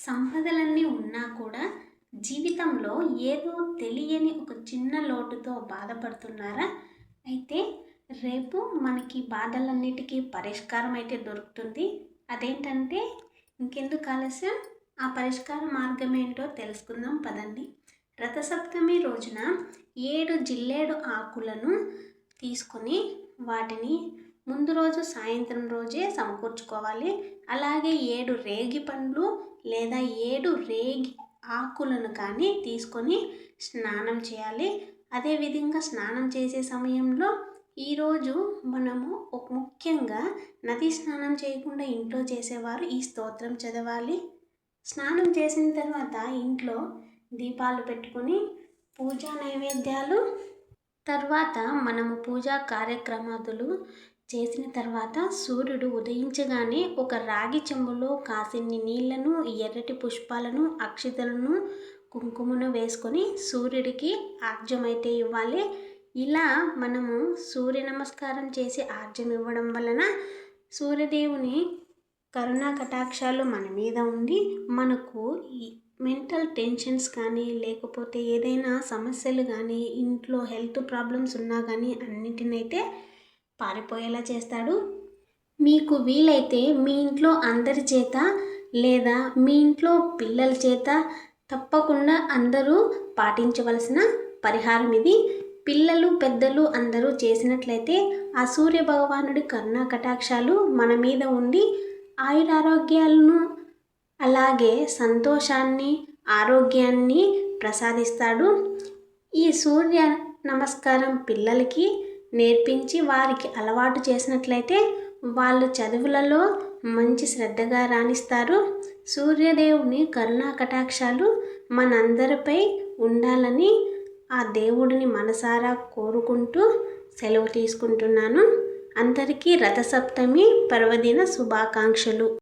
సంపదలన్నీ ఉన్నా కూడా జీవితంలో ఏదో తెలియని ఒక చిన్న లోటుతో బాధపడుతున్నారా? అయితే రేపు మనకి బాధలన్నిటికీ పరిష్కారం అయితే దొరుకుతుంది. అదేంటంటే ఇంకెందుకు ఆలస్యం, ఆ పరిష్కార మార్గం ఏంటో తెలుసుకుందాం పదండి. రథసప్తమి రోజున 7 జిల్లేడు ఆకులను తీసుకొని వాటిని ముందు రోజు సాయంత్రం రోజే సమకూర్చుకోవాలి. అలాగే 7 రేగి పండ్లు లేదా 7 రేగి ఆకులను కానీ తీసుకొని స్నానం చేయాలి. అదేవిధంగా స్నానం చేసే సమయంలో ఈరోజు మనము ముఖ్యంగా నది స్నానం చేయకుండా ఇంట్లో చేసేవారు ఈ స్తోత్రం చదవాలి. స్నానం చేసిన తర్వాత ఇంట్లో దీపాలు పెట్టుకొని పూజా నైవేద్యాలు తర్వాత మనము పూజా కార్యక్రమాలు చేసిన తర్వాత సూర్యుడు ఉదయించగానే ఒక రాగి చెంబులో కాసిన్ని నీళ్లను, ఎర్రటి పుష్పాలను, అక్షితలను, కుంకుమను వేసుకొని సూర్యుడికి ఆర్ఘ్యమైతే ఇవ్వాలి. ఇలా మనము సూర్య నమస్కారం చేసి ఆర్ఘ్యం ఇవ్వడం వలన సూర్యదేవుని కరుణా కటాక్షాలు మన మీద ఉండి మనకు ఈ మెంటల్ టెన్షన్స్ కానీ లేకపోతే ఏదైనా సమస్యలు కానీ ఇంట్లో హెల్త్ ప్రాబ్లమ్స్ ఉన్నా కానీ అన్నిటినైతే పారిపోయేలా చేస్తాడు. మీకు వీలైతే మీ ఇంట్లో అందరి చేత లేదా మీ ఇంట్లో పిల్లల చేత తప్పకుండా అందరూ పాటించవలసిన పరిహారం ఇది. పిల్లలు పెద్దలు అందరూ చేసినట్లయితే ఆ సూర్య భగవానుడి కరుణా కటాక్షాలు మన మీద ఉండి ఆయురారోగ్యాలను అలాగే సంతోషాన్ని, ఆరోగ్యాన్ని ప్రసాదిస్తాడు. ఈ సూర్య నమస్కారం పిల్లలకి నేర్పించి వారికి అలవాటు చేసినట్లయితే వాళ్ళు చదువులలో మంచి శ్రద్ధగా రాణిస్తారు. సూర్యదేవుని కరుణా కటాక్షాలు మనందరిపై ఉండాలని ఆ దేవుడిని మనసారా కోరుకుంటూ సెలవు తీసుకుంటున్నాను. అందరికీ రథసప్తమి పర్వదిన శుభాకాంక్షలు.